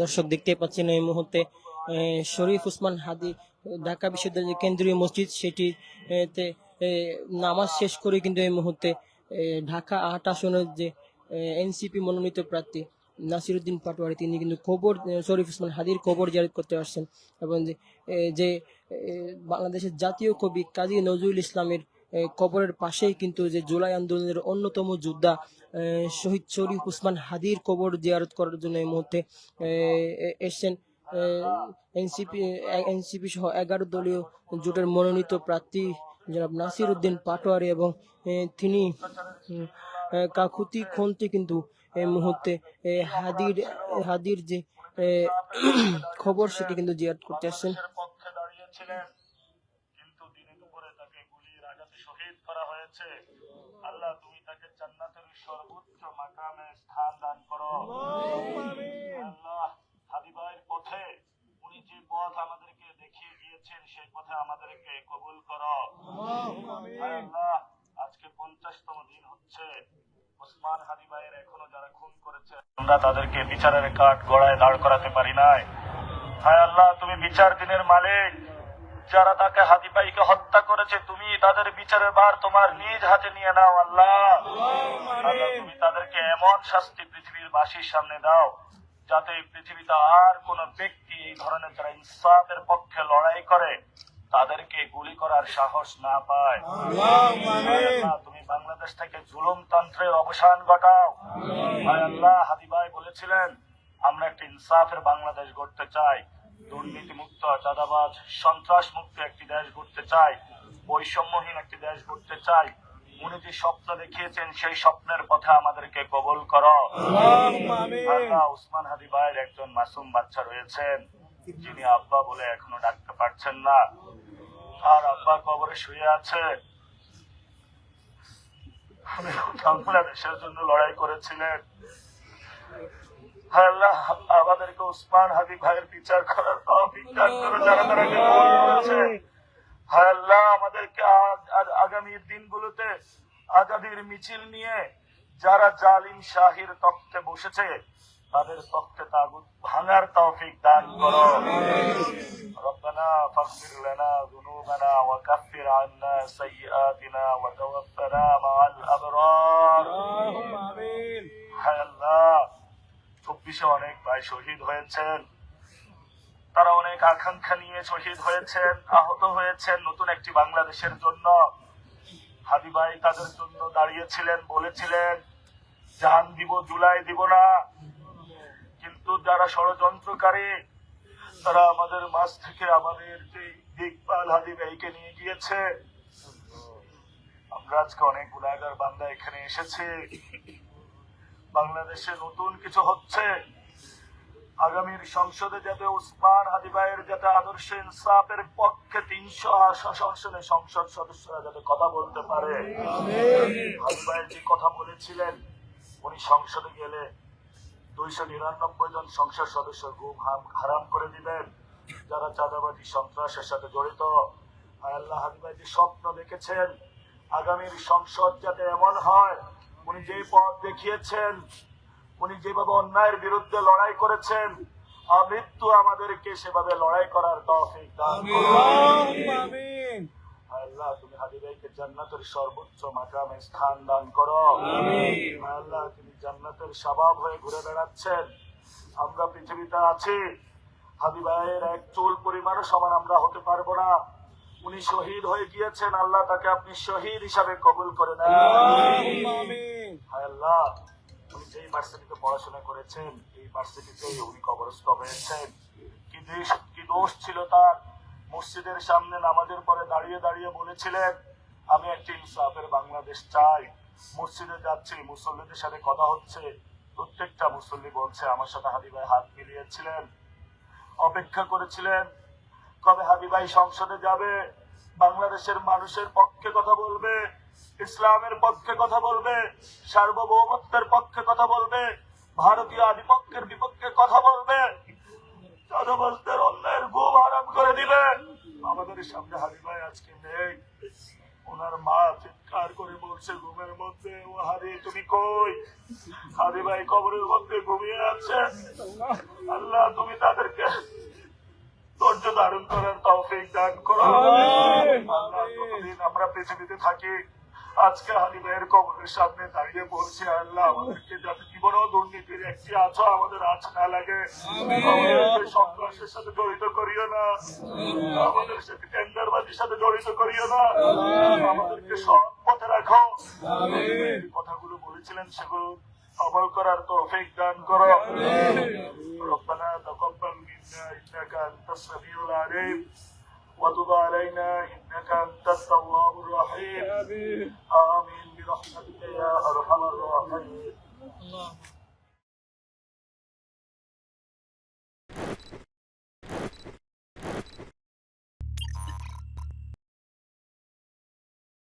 দর্শক দেখতে পাচ্ছেন এই মুহূর্তে শরীফ ওসমান হাদি ঢাকা বিশ্ববিদ্যালয়ের কেন্দ্রীয় মসজিদ সেটিতে নামাজ শেষ করে কিন্তু এই মুহূর্তে ঢাকা ৮ আসনের যে এনসিপি মনোনীত প্রার্থী নাসিরউদ্দিন পাটোয়ারি তিনি কিন্তু কবর শরীফ ওসমান হাদির কবর জিয়ারত করতে আসছেন এবং যে বাংলাদেশের জাতীয় কবি কাজী নজরুল ইসলামের কবরের পাশেই কিন্তু যে জুলাই আন্দোলনের অন্যতম যোদ্ধা শহীদ শরীফ ওসমান হাদির কবর জিয়ারত করার জন্য এই মুহূর্তে এসছেন এনসিপি সহ 11 দলীয় জোটের মনোনীত প্রার্থী জনাব নাসিরউদ্দিন পাটোয়ারি এবং তিনি কাকুতি খন্তি কিন্তু এই মুহূর্তে হাদির যে খবর সেটি কিন্তু জিয়ারত করতে আসছেন। কিন্তু দিনে দুপুরে তাকে গুলির আঘাতে শহীদ করা হয়েছে। আল্লাহ তুমি তাকে জান্নাতের সর্বোচ্চ মাকামে স্থান দান করো। আল্লাহ হাদি ভাইয়ের পথে উনি যে পথ আমাদেরকে দেখিয়ে দিয়েছেন সেই পথে আমাদেরকে কবুল করো। আল্লাহ আজকে 50তম দিন হচ্ছে ওসমান হাদি ভাইয়ের এখনো যারা খুন করেছে আমরা তাদেরকে বিচারের কাঠ গড়ায় দাঁড় করাতে পারি নাই। হায় আল্লাহ তুমি বিচার দিনের মালিক। যারা তাকে হাদি ভাইকে হত্যা করেছে তুমি তাদের বিচারের ভার তোমার নিজ হাতে নিয়ে নাও। আল্লাহ তুমি তাদেরকে এমন শাস্তি পৃথিবীর বাসীর সামনে দাও যাতে এই পৃথিবীতে আর কোন ব্যক্তি এই ধরনের যারা ইনসাফের পক্ষে লড়াই করে তাদেরকে গুলি করার সাহস না পায়। তুমি বাংলাদেশ থেকে জুলুমতন্ত্রের অবসান ঘটাও। হায় আল্লাহ হাদি ভাই বলেছিলেন আমরা একটা ইনসাফের বাংলাদেশ গড়তে চাই, দুর্নীতি মুক্ত, চাঁদাবাজ, সন্ত্রাস মুক্ত একটি দেশ গড়তে চাই, বৈষম্যহীন একটি দেশ গড়তে চাই। উনি যে স্বপ্ন দেখিয়েছেন সেই স্বপ্নের পথে আমাদেরকে কবুল করো। আল্লাহ ওসমান হাদি ভাইয়ের একজন মাসুম বাচ্চা রয়েছেন যিনি আব্বা বলে এখনো ডাকতে পারছেন না, আর আব্বা কবরে শুয়ে আছে। বাংলাদেশের জন্য লড়াই করেছিলেন। আল্লাহ আমাদেরকে ওসমান হাদি ভাইয়ের বিচার করার তৌফিক দান করো যারা তারাকে ভুল করেছে। আল্লাহ আমাদেরকে আগামী দিনগুলোতে আজাদির মিছিল নিয়ে যারা জালিম শাহির তখ্তে বসেছে তাদের তখ্তে তাগুত ভাঙার তৌফিক দান করো। রব্বানা ফাগফির লানা যুনুবানা ওয়া কাফির আন্না সাইয়্যাতিনা ওয়া তাওফানা মাআল আবরার। আমিন। হায় আল্লাহ 24-এ অনেক ভাই শহীদ হয়েছেন, তারা অনেক আকাঙ্ক্ষা নিয়ে শহীদ হয়েছেন, আহত হয়েছেন নতুন একটি বাংলাদেশের জন্য। হাদি ভাই তাদের জন্য দাঁড়িয়েছিলেন, বলেছিলেন জান দিব জুলাই দিব না। কিন্তু যারা ষড়যন্ত্রকারী তারা আমাদের মাঝ থেকে আমাদের যে ইকবাল হাদি ভাইকে নিয়ে গিয়েছে। আমরা আজকে অনেক গুনাহগার বান্দা এখানে এসেছি। বাংলাদেশে নতুন কিছু হচ্ছে। আগামীর সংসদে যাতে ওসমান হাদি ভাইয়ের যাতে আদর্শ ইনসাফের পক্ষে 300 আসনে সংসদ সদস্যরা যাতে কথা বলতে পারে। হাদি ভাইয়ের যে কথা বলেছিলেন উনি সংসদে গেলে 299 জন সংসদ সদস্য ঘুম হারাম করে দিবেন যারা চাঁদাবাজি সন্ত্রাসের সাথে জড়িত। আল্লাহ হাদি ভাই যে স্বপ্ন দেখেছেন আগামীর সংসদ যাতে এমন হয়, উনি যে পথ দেখিয়েছেন, উনি যেভাবে অন্যায়ের বিরুদ্ধে লড়াই করেছেন আমৃত্যু আমাদেরকে সেভাবে লড়াই করার তৌফিক দান করুন। আমিন। আল্লাহ তুমি হাদি ভাইকে জান্নাতের সর্বোচ্চ মাকামে স্থান দান করো। আমিন। আল্লাহ তুমি জান্নাতের শাবাব হয়ে ঘুরে বেড়াচ্ছেন, আমরা পৃথিবীতে আছি, হাদি ভাইয়ের এক চুল পরিমাণও সমান আমরা হতে পারবো না। উনি শহীদ হয়ে গিয়েছেন, আল্লাহ তাকে আপনি শহীদ হিসাবে কবুল করে নেন। আমিন। আল্লাহ উনি যেই ভার্সিটিতে পড়াশোনা করেছেন এই ভার্সিটিতে উনি কবরস্থ হয়েছেন। কি দোষ ছিল তার? মসজিদের সামনে নামাজের পরে দাঁড়িয়ে দাঁড়িয়ে বলেছিলেন আমি একটি ইনসাফের বাংলাদেশ চাই। মসজিদে যাচ্ছি, মুসল্লিদের সাথে কথা হচ্ছে, প্রত্যেকটা মুসল্লি বলছে আমার সাথে হাদি ভাই হাত মিলিয়েছিলেন, অপেক্ষা করেছিলেন কবে হাদি ভাই সংসদে যাবে, বাংলাদেশের মানুষের পক্ষে কথা বলবে, ইসলামের পক্ষে কথা বলবে, সার্বভৌমত্বের পক্ষে কথা বলবে, ভারতীয় আধিপত্যের বিপক্ষে কথা বলবে, চাঁদাবাজদের অন্যায়ের ঘুম হারাম করে দিবে। আমাদের সামনে হাদি ভাই আজকে নেই। ওনার মা চিৎকার করে বলছে ঘুমের মধ্যে, ও হাদি তুমি কই? হাদি ভাই কবরের মধ্যে ঘুমিয়ে আছে। আল্লাহ তুমি তাদেরকে ধৈর্য ধারণ করার তৌফিক দান করো। আল্লাহ যতদিন আমরা পৃথিবীতে থাকি, আজকে হাদি ভাইয়ের কবরের সামনে দাঁড়িয়ে বলছি, আল্লাহ আমাদেরকে যাতে জীবনেও দুর্নীতির একটি আছো আমাদের আজ না লাগে, আমাদেরকে সন্ত্রাসের সাথে জড়িত করিও না, আমাদের সাথে টেন্ডারবাজির সাথে জড়িত করিও না, আমাদেরকে সৎ পথে রাখো। এই কথাগুলো বলেছিলেন সেগুলো আমল করার তৌফিক দান করো। ربنا تقبل منا إنك أنت السميع العليم وتب علينا إنك أنت التواب الرحيم آمين برحمتك يا أرحم الراحمين.